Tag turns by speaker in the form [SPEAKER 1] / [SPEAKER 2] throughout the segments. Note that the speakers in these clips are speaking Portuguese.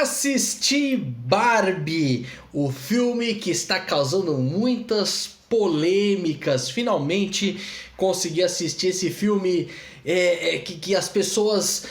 [SPEAKER 1] Assisti Barbie, o filme que está causando muitas polêmicas. Finalmente consegui assistir esse filme que as pessoas...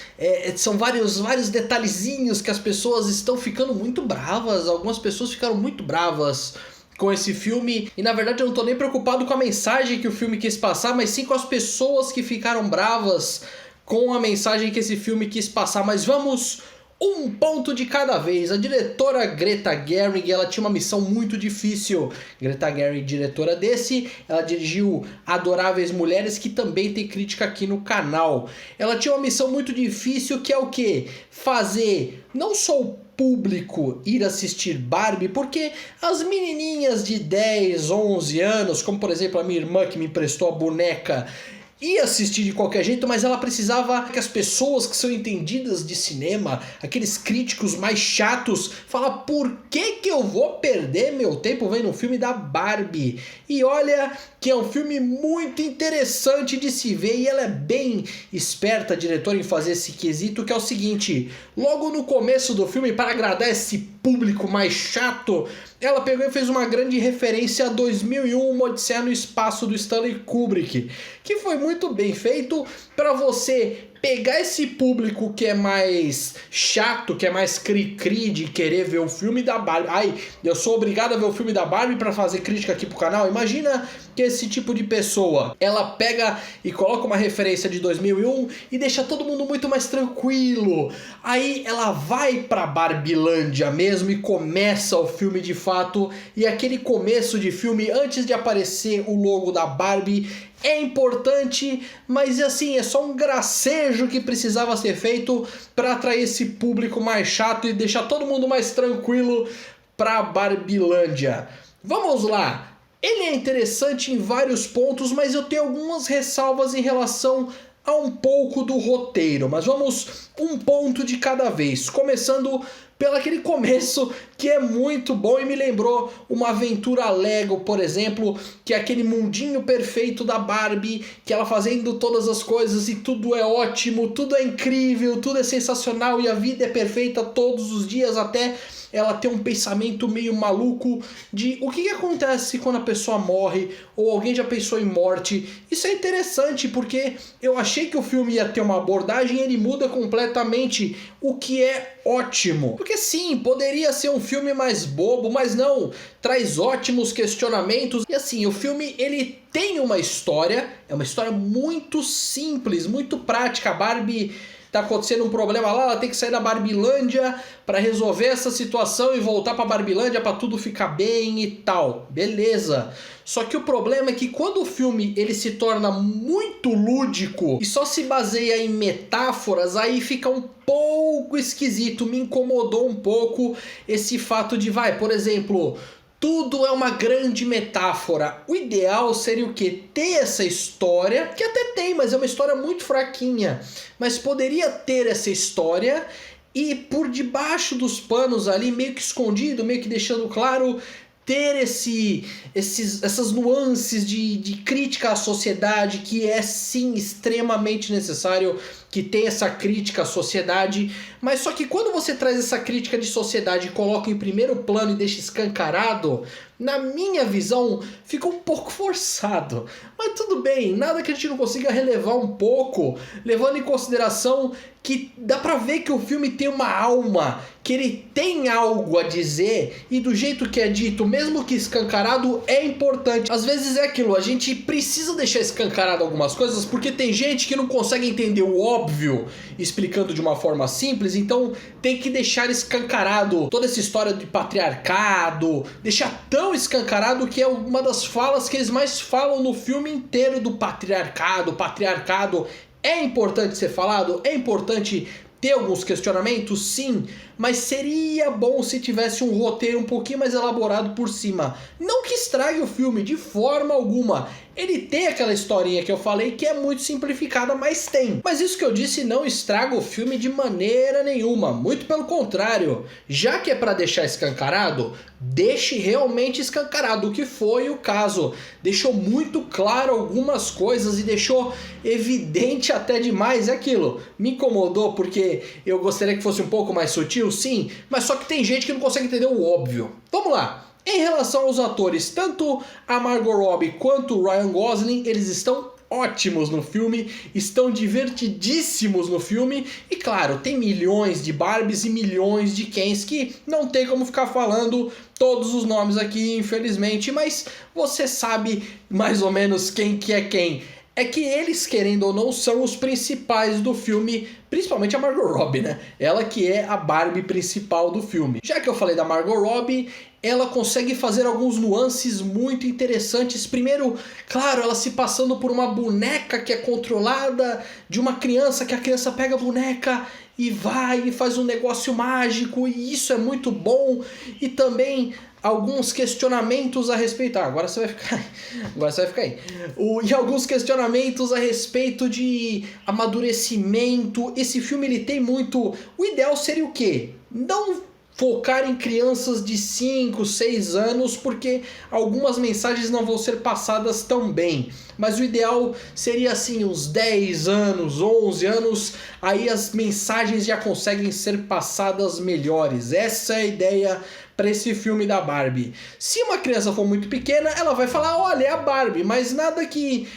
[SPEAKER 1] são vários detalhezinhos que as pessoas estão ficando muito bravas. Algumas pessoas ficaram muito bravas com esse filme. E na verdade eu não tô nem preocupado com a mensagem que o filme quis passar, mas sim com as pessoas que ficaram bravas com a mensagem que esse filme quis passar. Mas vamos... um ponto de cada vez. A diretora Greta Gerwig, ela tinha uma missão muito difícil. Greta Gerwig, diretora desse, ela dirigiu Adoráveis Mulheres, que também tem crítica aqui no canal. Ela tinha uma missão muito difícil, que é o quê? Fazer não só o público ir assistir Barbie, porque as menininhas de 10, 11 anos, como por exemplo a minha irmã que me emprestou a boneca, ia assistir de qualquer jeito, mas ela precisava que as pessoas que são entendidas de cinema, aqueles críticos mais chatos, falam: por que eu vou perder meu tempo vendo um filme da Barbie? E olha que é um filme muito interessante de se ver, e ela é bem esperta, a diretora, em fazer esse quesito, que é o seguinte: logo no começo do filme, para agradar esse público mais chato, ela pegou e fez uma grande referência a 2001, Uma Odisseia no Espaço, do Stanley Kubrick, que foi muito bem feito para você pegar esse público que é mais chato, que é mais cri-cri de querer ver o filme da Barbie. Ai, eu sou obrigado a ver o filme da Barbie para fazer crítica aqui pro canal. Imagina que esse tipo de pessoa, ela pega e coloca uma referência de 2001 e deixa todo mundo muito mais tranquilo. Aí ela vai pra Barbilândia mesmo e começa o filme de fato. E aquele começo de filme, antes de aparecer o logo da Barbie, é importante, mas assim, é só um gracejo que precisava ser feito para atrair esse público mais chato e deixar todo mundo mais tranquilo para Barbilândia. Vamos lá! Ele é interessante em vários pontos, mas eu tenho algumas ressalvas em relação a um pouco do roteiro. Mas vamos um ponto de cada vez, começando pelo aquele começo que é muito bom e me lembrou uma aventura Lego, por exemplo, que é aquele mundinho perfeito da Barbie, que ela fazendo todas as coisas e tudo é ótimo, tudo é incrível, tudo é sensacional e a vida é perfeita todos os dias, até ela ter um pensamento meio maluco de o que acontece quando a pessoa morre, ou alguém já pensou em morte. Isso é interessante porque eu achei que o filme ia ter uma abordagem e ele muda completamente, o que é ótimo. Porque sim, poderia ser um filme mais bobo, mas não, traz ótimos questionamentos. E assim, o filme ele tem uma história, é uma história muito simples, muito prática. A Barbie... tá acontecendo um problema lá, ela tem que sair da Barbilândia para resolver essa situação e voltar para Barbilândia para tudo ficar bem e tal. Beleza. Só que o problema é que quando o filme ele se torna muito lúdico e só se baseia em metáforas, aí fica um pouco esquisito. Me incomodou um pouco esse fato de, por exemplo... tudo é uma grande metáfora. O ideal seria o quê? Ter essa história, que até tem, mas é uma história muito fraquinha. Mas poderia ter essa história e por debaixo dos panos ali, meio que escondido, meio que deixando claro, ter essas nuances de crítica à sociedade, que é sim extremamente necessário que tenha essa crítica à sociedade, mas só que quando você traz essa crítica de sociedade e coloca em primeiro plano e deixa escancarado, na minha visão, fica um pouco forçado. Mas tudo bem, nada que a gente não consiga relevar um pouco, levando em consideração que dá pra ver que o filme tem uma alma, que ele tem algo a dizer, e do jeito que é dito, mesmo que escancarado, é importante. Às vezes é aquilo, a gente precisa deixar escancarado algumas coisas, porque tem gente que não consegue entender o óbvio explicando de uma forma simples, então tem que deixar escancarado toda essa história de patriarcado, deixar tão escancarado que é uma das falas que eles mais falam no filme inteiro, do patriarcado. O patriarcado é importante ser falado, é importante ter alguns questionamentos, sim, mas seria bom se tivesse um roteiro um pouquinho mais elaborado por cima. Não que estrague o filme, de forma alguma. Ele tem aquela historinha que eu falei que é muito simplificada, mas tem. Mas isso que eu disse não estraga o filme de maneira nenhuma, muito pelo contrário. Já que é para deixar escancarado, deixe realmente escancarado, o que foi o caso. Deixou muito claro algumas coisas e deixou evidente até demais. É aquilo, me incomodou porque eu gostaria que fosse um pouco mais sutil, sim, mas só que tem gente que não consegue entender o óbvio. Vamos lá. Em relação aos atores, tanto a Margot Robbie quanto o Ryan Gosling, eles estão ótimos no filme, estão divertidíssimos no filme, e claro, tem milhões de Barbies e milhões de Kens que não tem como ficar falando todos os nomes aqui, infelizmente, mas você sabe mais ou menos quem que é quem. É que eles, querendo ou não, são os principais do filme, principalmente a Margot Robbie, né? Ela que é a Barbie principal do filme. Já que eu falei da Margot Robbie, ela consegue fazer alguns nuances muito interessantes. Primeiro, claro, ela se passando por uma boneca que é controlada, de uma criança, que a criança pega a boneca e vai e faz um negócio mágico, e isso é muito bom. E também alguns questionamentos a respeito... agora você vai ficar aí. E alguns questionamentos a respeito de amadurecimento. Esse filme ele tem muito... O ideal seria o quê? Não focar em crianças de 5, 6 anos, porque algumas mensagens não vão ser passadas tão bem. Mas o ideal seria assim, uns 10 anos, 11 anos, aí as mensagens já conseguem ser passadas melhores. Essa é a ideia para esse filme da Barbie. Se uma criança for muito pequena, ela vai falar, olha, é a Barbie, mas nada que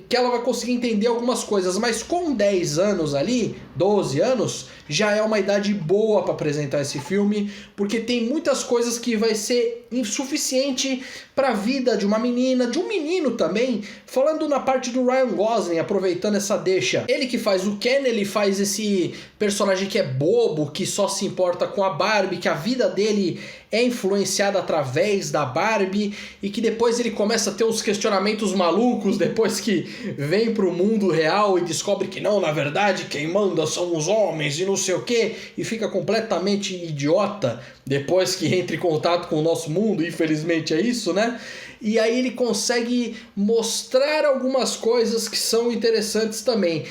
[SPEAKER 1] ela vai conseguir entender algumas coisas, mas com 10 anos ali, 12 anos, já é uma idade boa para apresentar esse filme, porque tem muitas coisas que vai ser insuficiente para a vida de uma menina, de um menino também. Falando na parte do Ryan Gosling, aproveitando essa deixa, ele que faz o Ken, ele faz esse personagem que é bobo, que só se importa com a Barbie, que a vida dele é influenciada através da Barbie, e que depois ele começa a ter uns questionamentos malucos depois que vem pro mundo real e descobre que não, na verdade quem manda são os homens e não sei o que, e fica completamente idiota depois que entra em contato com o nosso mundo. Infelizmente é isso, né? E aí ele consegue mostrar algumas coisas que são interessantes também.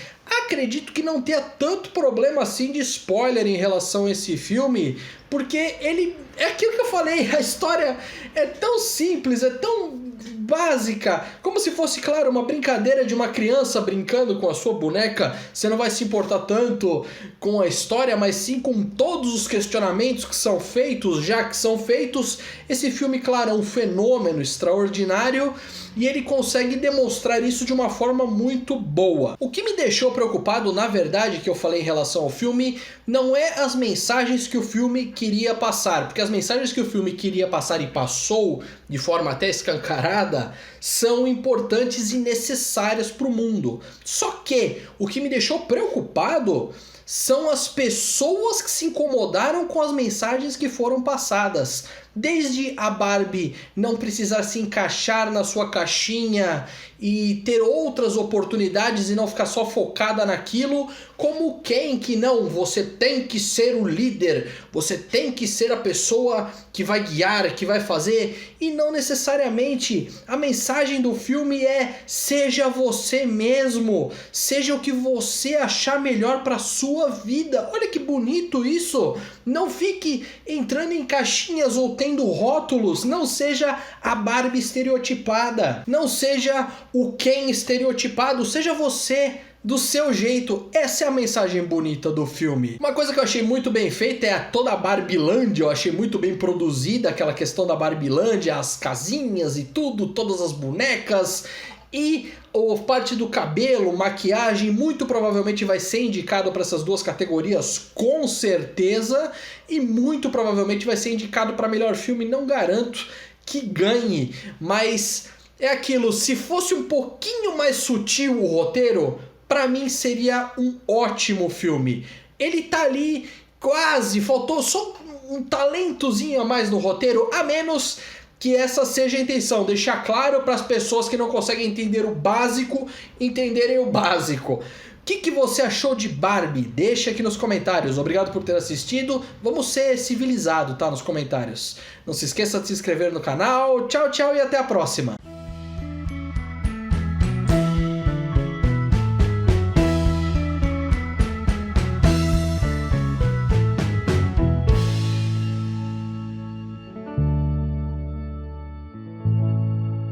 [SPEAKER 1] Acredito que não tenha tanto problema assim de spoiler em relação a esse filme, porque ele... é aquilo que eu falei, a história é tão simples, é tão básica, como se fosse, claro, uma brincadeira de uma criança brincando com a sua boneca. Você não vai se importar tanto com a história, mas sim com todos os questionamentos que são feitos, já que são feitos. Esse filme, claro, é um fenômeno extraordinário e ele consegue demonstrar isso de uma forma muito boa. O que me deixou preocupado, na verdade, que eu falei em relação ao filme, não é as mensagens que o filme queria passar, porque as mensagens que o filme queria passar e passou de forma até escancarada são importantes e necessárias para o mundo. Só que o que me deixou preocupado são as pessoas que se incomodaram com as mensagens que foram passadas. Desde a Barbie não precisar se encaixar na sua caixinha e ter outras oportunidades e não ficar só focada naquilo, como o Ken, que não, você tem que ser o líder, você tem que ser a pessoa que vai guiar, que vai fazer, e não necessariamente. A mensagem do filme é: seja você mesmo, seja o que você achar melhor para sua vida. Olha que bonito isso! Não fique entrando em caixinhas ou tendo rótulos. Não seja a Barbie estereotipada, não seja o Ken estereotipado, seja você do seu jeito. Essa é a mensagem bonita do filme. Uma coisa que eu achei muito bem feita é toda a Barbilândia. Eu achei muito bem produzida aquela questão da Barbilândia, as casinhas e tudo, todas as bonecas. E a parte do cabelo, maquiagem, muito provavelmente vai ser indicado para essas duas categorias, com certeza. E muito provavelmente vai ser indicado para melhor filme. Não garanto que ganhe, mas é aquilo, se fosse um pouquinho mais sutil o roteiro, pra mim seria um ótimo filme. Ele tá ali quase, faltou só um talentozinho a mais no roteiro, a menos que essa seja a intenção, deixar claro para as pessoas que não conseguem entender o básico, entenderem o básico. O que você achou de Barbie? Deixa aqui nos comentários. Obrigado por ter assistido. Vamos ser civilizados, tá? Nos comentários. Não se esqueça de se inscrever no canal. Tchau, tchau e até a próxima.